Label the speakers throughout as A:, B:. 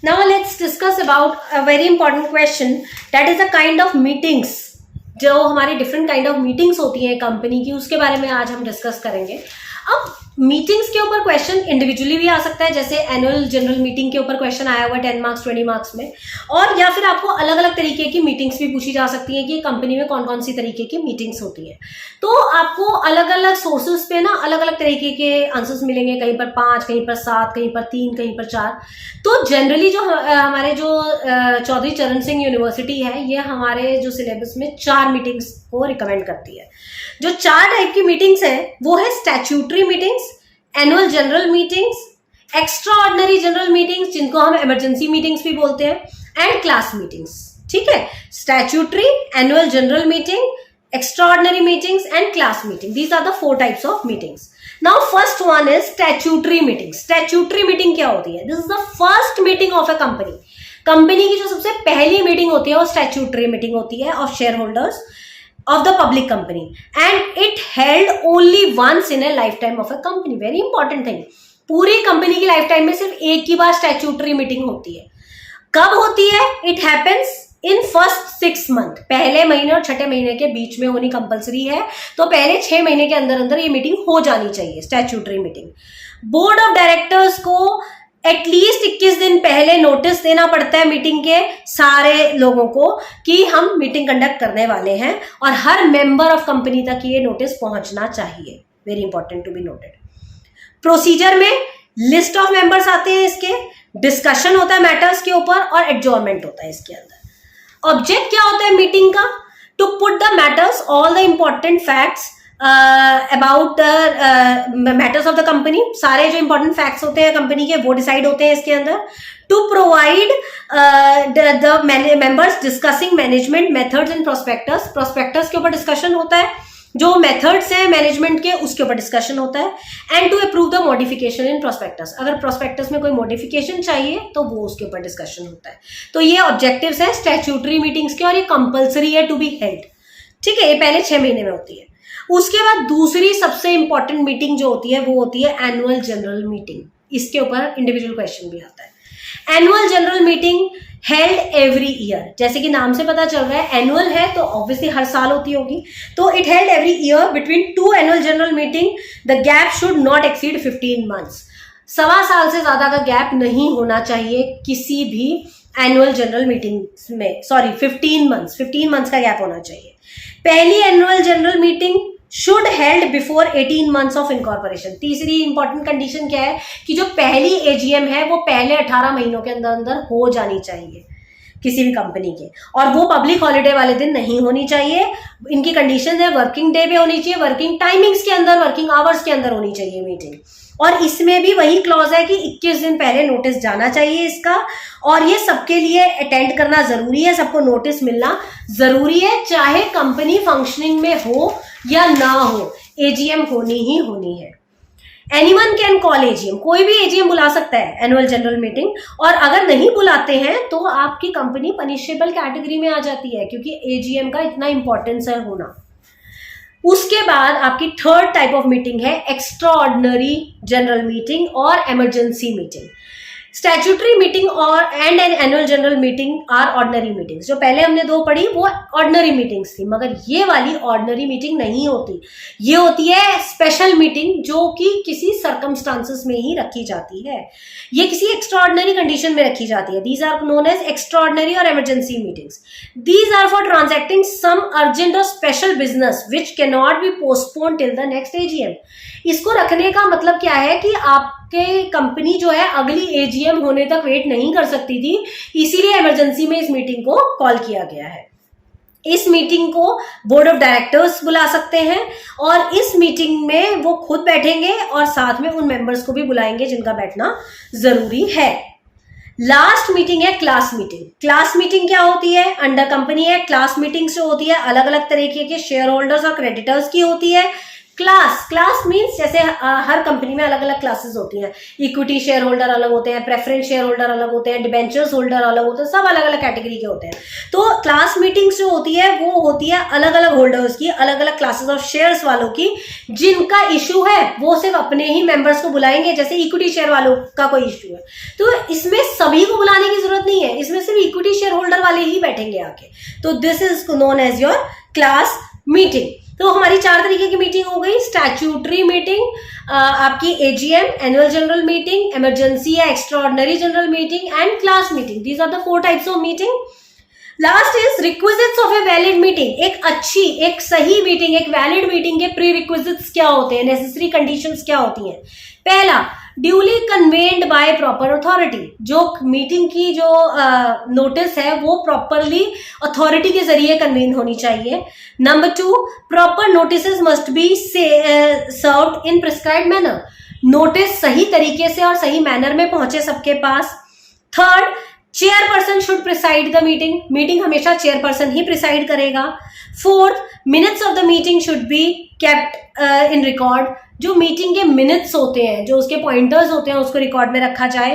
A: Now let's discuss about a very important question, that is a kind of meetings. जो हमारी different kind of meetings होती हैं company की, उसके बारे में आज हम डिस्कस करेंगे। अब मीटिंग्स के ऊपर क्वेश्चन इंडिविजुअली भी आ सकता है, जैसे एनुअल जनरल मीटिंग के ऊपर क्वेश्चन आया हुआ 10 मार्क्स 20 मार्क्स में, और या फिर आपको अलग अलग तरीके की मीटिंग्स भी पूछी जा सकती हैं कि कंपनी में कौन कौन सी तरीके की मीटिंग्स होती है। तो आपको अलग अलग सोर्सेज पे ना अलग अलग तरीके के आंसर्स मिलेंगे, कहीं पर 5, कहीं पर 7, कहीं पर 3, कहीं पर 4। तो जनरली जो हमारे जो चौधरी चरण सिंह यूनिवर्सिटी है, ये हमारे जो सिलेबस में 4 मीटिंग्स को रिकमेंड करती है। जो 4 टाइप की मीटिंग्स हैं वो है statutory meetings, annual general meetings, extra ordinary general meetings जिनको हम इमरजेंसी मीटिंग्स भी बोलते हैं, एंड क्लास मीटिंग्स। ठीक है, statutory, annual general meeting, extraordinary meetings and class meeting, these are the 4 types of meetings. Now first one is statutory meeting. Statutory meeting क्या होती है? This is the first meeting of a company. Company की जो सबसे पहली meeting होती है वो स्टैट्यूटरी मीटिंग होती है of share holders of the public company, and it held only once in a lifetime of a company. Very important thing, पूरी कंपनी की लाइफ टाइम में सिर्फ एक ही बार स्टैट्यूटरी मीटिंग होती है। कब होती है? It happens in first 6 month, पहले महीने और छठे महीने के बीच में होनी कंपलसरी है। तो पहले 6 महीने के अंदर अंदर ये मीटिंग हो जानी चाहिए, statutory meeting. Board of directors को एटलीस्ट 21 दिन पहले नोटिस देना पड़ता है मीटिंग के सारे लोगों को कि हम मीटिंग कंडक्ट करने वाले हैं, और हर मेंबर ऑफ कंपनी तक ये नोटिस पहुंचना चाहिए। Very important to be noted. Procedure में लिस्ट ऑफ मेंबर्स आते हैं, इसके डिस्कशन होता है मैटर्स के ऊपर, और एडजॉर्नमेंट होता है इसके अंदर। ऑब्जेक्ट क्या होता है मीटिंग का? To put the matters, all the important facts about matters of the company, सारे जो इंपॉर्टेंट फैक्ट्स होते हैं कंपनी के वो डिसाइड होते हैं इसके अंदर। To provide the members discussing management methods and prospectus, prospectus के ऊपर डिस्कशन होता है, जो मेथड्स हैं मैनेजमेंट के उसके ऊपर डिस्कशन होता है। And to approve the modification in prospectus, अगर प्रोस्पेक्टस में कोई मॉडिफिकेशन चाहिए तो वो उसके ऊपर डिस्कशन होता है। तो ये ऑब्जेक्टिव्स है स्टैट्यूटरी मीटिंग्स के, और ये कंपल्सरी है टू बी हेल्ड। ठीक है, ये पहले 6 महीने में होती है। उसके बाद दूसरी सबसे इंपॉर्टेंट मीटिंग जो होती है वो होती है एनुअल जनरल मीटिंग। इसके ऊपर इंडिविजुअल क्वेश्चन भी आता है। Annual general meeting held every year, जैसे कि नाम से पता चल रहा है एनुअल है तो ऑब्वियसली हर साल होती होगी। तो it held every year between 2 annual general meeting, the gap should not exceed 15 months. 1.25 साल से ज्यादा का गैप नहीं होना चाहिए किसी भी एनुअल जनरल मीटिंग में। सॉरी, 15 मंथ्स का गैप होना चाहिए। पहली annual general meeting should held before 18 months of incorporation. तीसरी इंपॉर्टेंट कंडीशन क्या है कि जो पहली एजीएम है वो पहले 18 महीनों के अंदर अंदर हो जानी चाहिए किसी भी कंपनी के, और वो पब्लिक हॉलिडे वाले दिन नहीं होनी चाहिए। इनकी कंडीशन है वर्किंग डे पे होनी चाहिए, वर्किंग टाइमिंग्स के अंदर, वर्किंग आवर्स के अंदर होनी चाहिए मीटिंग। और इसमें भी वही क्लॉज है कि 21 दिन पहले नोटिस जाना चाहिए इसका, और ये सबके लिए अटेंड करना जरूरी है, सबको नोटिस मिलना जरूरी है, चाहे कंपनी फंक्शनिंग में हो या ना हो, एजीएम होनी ही होनी है। एनीवन कैन कॉल एजीएम, कोई भी एजीएम बुला सकता है एनुअल जनरल मीटिंग, और अगर नहीं बुलाते हैं तो आपकी कंपनी पनिशेबल कैटेगरी में आ जाती है, क्योंकि एजीएम का इतना इंपॉर्टेंस है होना। उसके बाद आपकी 3rd टाइप ऑफ मीटिंग है एक्स्ट्रा ऑर्डिनरी जनरल मीटिंग और इमरजेंसी मीटिंग। स्टैट्यूटरी मीटिंग और and annual general meeting are ordinary meetings. जो पहले हमने 2 पढ़ी वो ऑर्डिनरी मीटिंग्स थी, मगर ये वाली ऑर्डिनरी मीटिंग नहीं होती, ये होती है स्पेशल मीटिंग, जो कि किसी सर्कमस्टांसेस में ही रखी जाती है, ये किसी एक्स्ट्रा ऑर्डिनरी कंडीशन में रखी जाती है। These are known as extraordinary or emergency meetings. These are for transacting some urgent और special business which can not be postpone till the next AGM. इसको रखने का मतलब क्या है कि आपके कंपनी जो है अगली एजीएम होने तक वेट नहीं कर सकती थी, इसीलिए इमरजेंसी में इस मीटिंग को कॉल किया गया है। इस मीटिंग को बोर्ड ऑफ डायरेक्टर्स बुला सकते हैं, और इस मीटिंग में वो खुद बैठेंगे और साथ में उन मेंबर्स को भी बुलाएंगे जिनका बैठना जरूरी है। लास्ट मीटिंग है क्लास मीटिंग। क्लास मीटिंग क्या होती है? अंडर कंपनी है क्लास मीटिंग जो होती है अलग अलग तरीके के शेयर होल्डर्स और क्रेडिटर्स की होती है। क्लास मीन्स जैसे हर कंपनी में अलग अलग क्लासेस होती हैं, इक्विटी शेयर होल्डर अलग होते हैं, प्रेफरेंस शेयर होल्डर अलग होते हैं, डिबेंचर्स होल्डर अलग होते हैं, सब अलग अलग कैटेगरी के होते हैं। तो क्लास मीटिंग्स जो होती है वो होती है अलग अलग होल्डर्स की, अलग अलग क्लासेस ऑफ शेयर्स वालों की, जिनका इशू है वो सिर्फ अपने ही मेंबर्स को बुलाएंगे, जैसे इक्विटी शेयर वालों का कोई इशू है तो इसमें सभी सभी को बुलाने की जरूरत नहीं है, इसमें सिर्फ इक्विटी शेयर होल्डर वाले ही बैठेंगे आके। तो this is known as your class meeting. तो हमारी 4 तरीके की मीटिंग हो गई, स्टैट्यूटरी मीटिंग, आपकी AGM, annual general meeting, emergency या extraordinary general meeting and class meeting. These are the 4 types of meeting. Last is requisites of a valid meeting. एक अच्छी, एक सही मीटिंग, एक वैलिड मीटिंग के प्री रिक्विजिट्स क्या होते हैं, नेसेसरी कंडीशंस क्या होती हैं। पहला, ड्यूली कन्वेन्ड बाय प्रॉपर अथॉरिटी। जो मीटिंग की जो नोटिस है वो प्रॉपरली अथॉरिटी के जरिए कन्वेन होनी चाहिए। Number 2, proper notice must be served in prescribed manner. Notice सही तरीके से और सही मैनर में पहुंचे सबके पास। Third, chairperson should preside the meeting. Meeting हमेशा चेयरपर्सन ही प्रिसाइड करेगा। Fourth, minutes of the meeting should be kept in record. जो मीटिंग के मिनट्स होते हैं, जो उसके पॉइंटर्स होते हैं, उसको रिकॉर्ड में रखा जाए।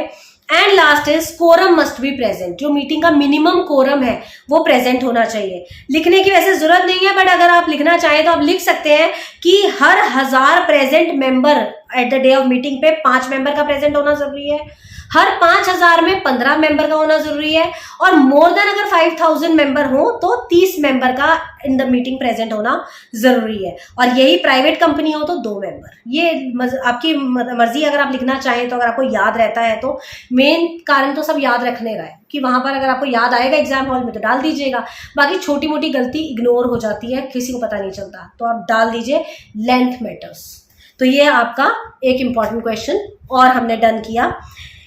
A: And last is quorum must be present. जो मीटिंग का मिनिमम कोरम है वो प्रेजेंट होना चाहिए। लिखने की वैसे जरूरत नहीं है, बट अगर आप लिखना चाहें तो आप लिख सकते हैं कि हर 1000 present member at the day of meeting पे 5 मेंबर का प्रेजेंट होना जरूरी है। हर 5000 में 15 मेंबर का होना जरूरी है। और मोर देन अगर 5000 मेंबर हो तो 30 मेंबर का इन द मीटिंग प्रेजेंट होना जरूरी है। और यही प्राइवेट कंपनी हो तो 2 मेंबर। ये आपकी मर्जी, अगर आप लिखना चाहें तो, अगर आपको याद रहता है तो। मेन कारण तो सब याद रखने का है कि वहां पर अगर आपको याद आएगा एग्जाम हॉल में तो डाल दीजिएगा, बाकी छोटी मोटी गलती इग्नोर हो जाती है, किसी को पता नहीं चलता, तो आप डाल दीजिए लेंथ मैटर्स। तो ये आपका एक इंपॉर्टेंट क्वेश्चन और हमने डन किया।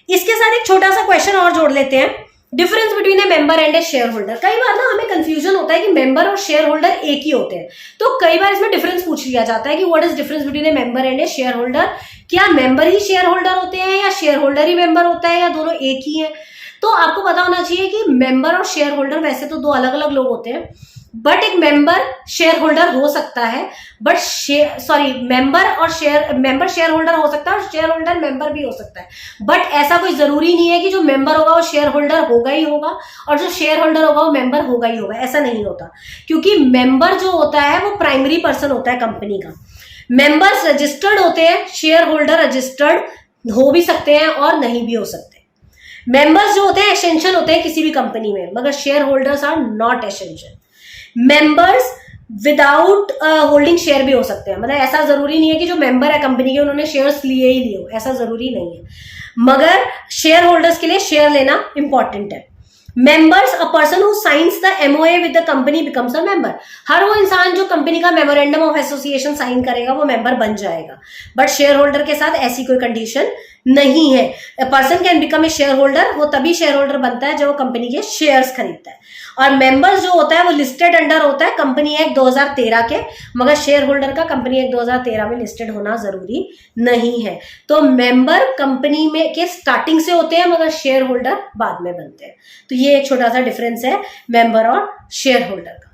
A: इसके साथ एक छोटा सा क्वेश्चन और जोड़ लेते हैं, difference between A member and A share holder. कई बार ना हमें कंफ्यूजन होता है कि मेंबर और शेयर होल्डर एक ही होते हैं, तो कई बार इसमें डिफरेंस पूछ लिया जाता है कि what is difference between A member and A share holder. क्या मेंबर ही शेयर होल्डर होते हैं या शेयर होल्डर ही मेंबर होता है या दोनों एक ही है। तो आपको पता होना चाहिए कि मेंबर और शेयर होल्डर वैसे तो 2 अलग अलग लोग होते हैं, बट एक मेंबर शेयर होल्डर हो सकता है, बट मेंबर शेयर होल्डर हो सकता है और शेयर होल्डर मेंबर भी हो सकता है। बट ऐसा कोई जरूरी नहीं है कि जो मेंबर होगा वो शेयर होल्डर होगा ही होगा और जो शेयर होल्डर होगा वो मेंबर होगा ही होगा, ऐसा नहीं होता। क्योंकि मेंबर जो होता है वो प्राइमरी पर्सन होता है कंपनी का। मेंबर्स रजिस्टर्ड होते हैं, शेयर होल्डर रजिस्टर्ड हो भी सकते हैं और नहीं भी हो सकते। मेंबर्स जो होते हैं एसेंशियल होते हैं किसी भी कंपनी में, मगर shareholders are not essential. Members without holding share भी हो सकते हैं, मतलब ऐसा जरूरी नहीं है कि जो मेंबर है कंपनी के उन्होंने शेयर्स लिए ही लिए हो, ऐसा जरूरी नहीं है, मगर शेयर होल्डर्स के लिए शेयर लेना इंपॉर्टेंट है। Members, a person who signs the MOA with the company becomes a member. हर वो इंसान जो कंपनी का मेमोरेंडम ऑफ एसोसिएशन साइन करेगा वो मेंबर बन जाएगा, बट शेयर होल्डर के साथ ऐसी कोई कंडीशन नहीं है। A person can become a share holder, वो तभी शेयर होल्डर बनता है जब वो कंपनी के शेयर्स खरीदता है। और मेंबर्स जो होता है वो लिस्टेड अंडर होता है कंपनी एक्ट 2013 के, मगर शेयर होल्डर का कंपनी एक्ट 2013 में लिस्टेड होना जरूरी नहीं है। तो मेंबर कंपनी में के स्टार्टिंग से होते हैं मगर शेयर होल्डर बाद में बनते हैं। तो ये एक छोटा सा डिफरेंस है मेंबर और शेयर होल्डर का।